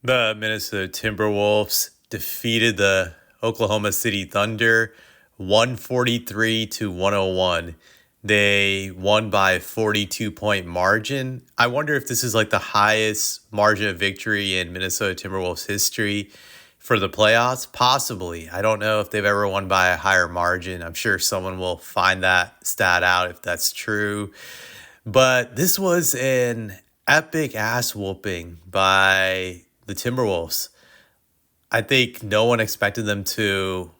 The Minnesota Timberwolves defeated the Oklahoma City Thunder 143 to 101. They won by a 42-point margin. I wonder if this is like the highest margin of victory in Minnesota Timberwolves history for the playoffs. Possibly. I don't know if they've ever won by a higher margin. I'm sure someone will find that stat out if that's true. But this was an epic ass whooping by the Timberwolves. I think no one expected them to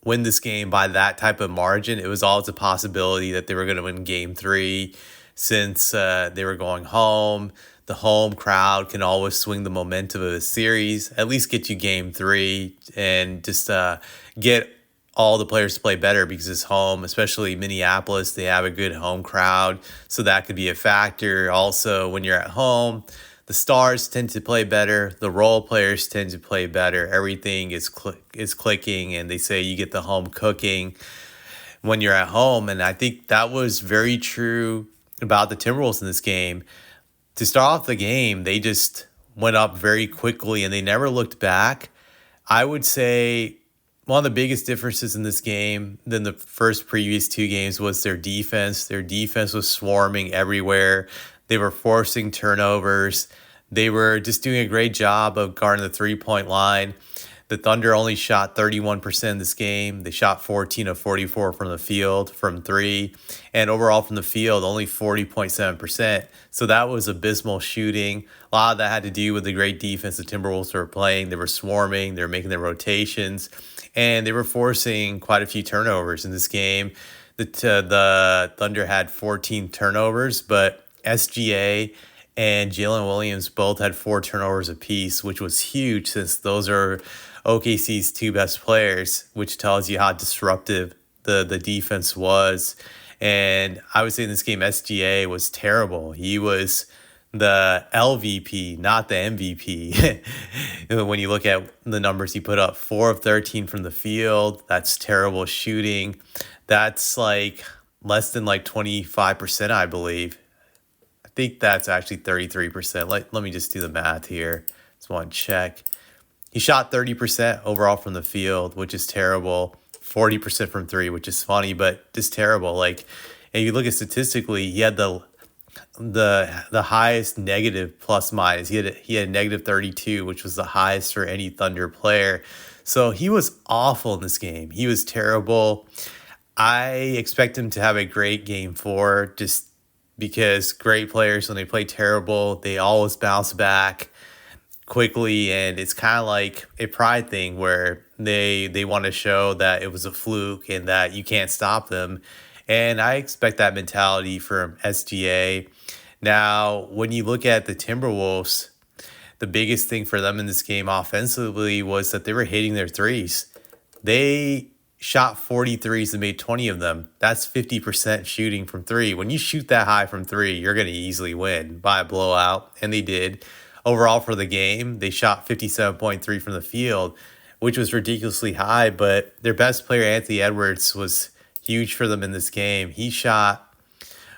win this game by that type of margin. It was always a possibility that they were going to win game three since they were going home. The home crowd can always swing the momentum of a series, at least get you game three and just get all the players to play better because it's home, especially Minneapolis. They have a good home crowd, so that could be a factor. Also, when you're at home, the stars tend to play better. The role players tend to play better. Everything is clicking, and they say you get the home cooking when you're at home. And I think that was very true about the Timberwolves in this game. To start off the game, they just went up very quickly, and they never looked back. I would say one of the biggest differences in this game than the first previous two games was their defense. Their defense was swarming everywhere. They were forcing turnovers. They were just doing a great job of guarding the three-point line. The Thunder only shot 31% in this game. They shot 14 of 44 from the field from three. And overall from the field, only 40.7%. So that was abysmal shooting. A lot of that had to do with the great defense the Timberwolves were playing. They were swarming. They were making their rotations. And they were forcing quite a few turnovers in this game. The Thunder had 14 turnovers, but SGA and Jalen Williams both had 4 turnovers apiece, which was huge since those are OKC's two best players, which tells you how disruptive the defense was. And I would say in this game, SGA was terrible. He was the LVP, not the MVP. When you look at the numbers he put up, 4 of 13 from the field, that's terrible shooting. That's like less than like 25%, I believe. I think that's actually 33%. Let me just do the math here. Just want to check. He shot 30% overall from the field, which is terrible. 40% from three, which is funny, but just terrible. Like, if you look at statistically, he had the highest negative plus minus. He had negative 32, which was the highest for any Thunder player. So he was awful in this game. He was terrible. I expect him to have a great game four, just because great players, when they play terrible, they always bounce back quickly, and it's kind of like a pride thing where they want to show that it was a fluke and that you can't stop them. And I expect that mentality from SGA. Now, when you look at the Timberwolves, the biggest thing for them in this game offensively was that they were hitting their threes. They shot 40 threes and made 20 of them. That's 50% shooting from three. When you shoot that high from three, you're going to easily win by a blowout, and they did. Overall for the game, they shot 57.3 from the field, which was ridiculously high, but their best player, Anthony Edwards, was huge for them in this game. He shot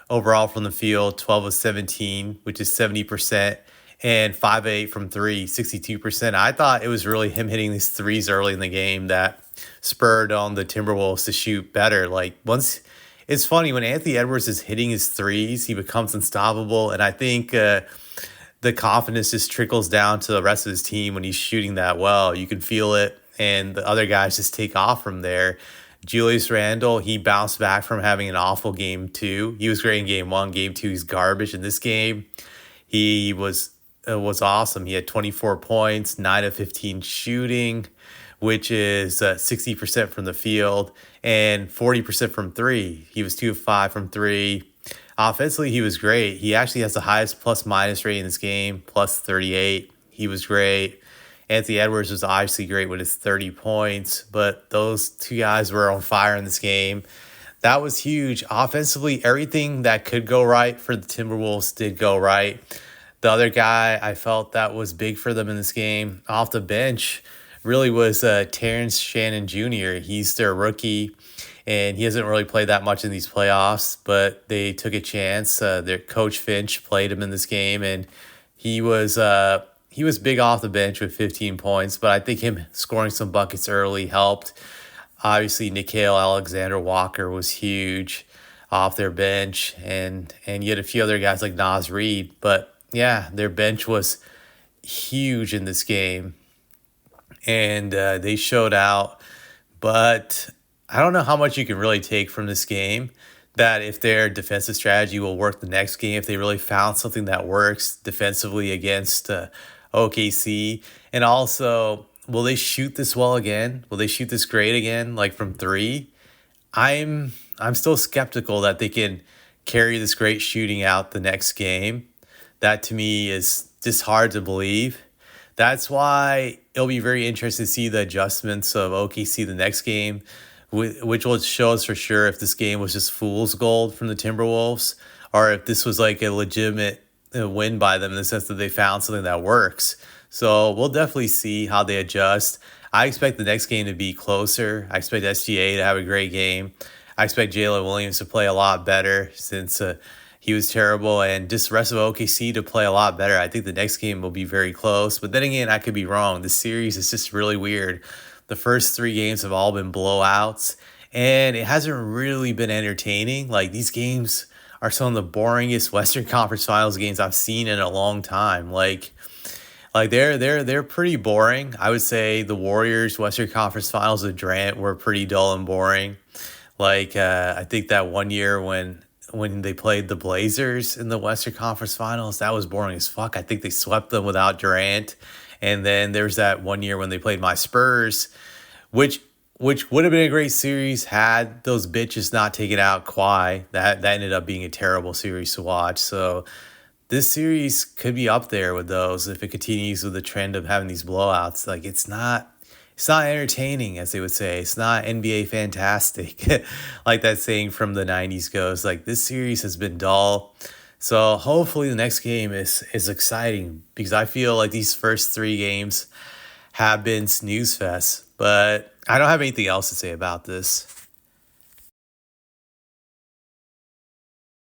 overall from the field 12 of 17, which is 70%, and 5 of 8 from three, 62%. I thought it was really him hitting these threes early in the game that spurred on the Timberwolves to shoot better. It's funny, when Anthony Edwards is hitting his threes, he becomes unstoppable, and I think the confidence just trickles down to the rest of his team when he's shooting that well. You can feel it, and the other guys just take off from there. Julius Randle, he bounced back from having an awful game two. He was great in game one. Game two, he's garbage. In this game, he was awesome. He had 24 points, 9 of 15 shooting, which is 60% from the field, and 40% from three. He was 2 of 5 from three. Offensively, he was great. He actually has the highest plus-minus rate in this game, plus 38. He was great. Anthony Edwards was obviously great with his 30 points, but those two guys were on fire in this game. That was huge. Offensively, everything that could go right for the Timberwolves did go right. The other guy I felt that was big for them in this game off the bench really was Terrence Shannon Jr. He's their rookie, and he hasn't really played that much in these playoffs, but they took a chance. Their coach Finch played him in this game, and he was he was big off the bench with 15 points, but I think him scoring some buckets early helped. Obviously, Nickeil Alexander-Walker was huge off their bench, and you had a few other guys like Nas Reed. But yeah, their bench was huge in this game, and they showed out. But I don't know how much you can really take from this game. That if their defensive strategy will work the next game, if they really found something that works defensively against OKC, and also will they shoot this well again? Will they shoot this great again, like from three? I'm still skeptical that they can carry this great shooting out the next game. That to me is just hard to believe. That's why it'll be very interesting to see the adjustments of OKC the next game, which will show us for sure if this game was just fool's gold from the Timberwolves or if this was like a legitimate win by them in the sense that they found something that works. So we'll definitely see how they adjust. I expect the next game to be closer. I expect SGA to have a great game. I expect Jalen Williams to play a lot better since he was terrible, and just the rest of OKC to play a lot better. I think the next game will be very close. But then again, I could be wrong. The series is just really weird. The first three games have all been blowouts, and it hasn't really been entertaining. Like, these games are some of the boringest Western Conference Finals games I've seen in a long time. Like they're pretty boring. I would say the Warriors Western Conference Finals with Durant were pretty dull and boring. I think that one year when they played the Blazers in the Western Conference Finals, that was boring as fuck. I think they swept them without Durant. And then there's that one year when they played my Spurs, which would have been a great series had those bitches not taken out Kawhi. That ended up being a terrible series to watch. So this series could be up there with those if it continues with the trend of having these blowouts. Like, it's not entertaining, as they would say. It's not NBA fantastic, like that saying from the 90s goes. Like, this series has been dull. So hopefully the next game is exciting, because I feel like these first three games have been snooze fest. But I don't have anything else to say about this.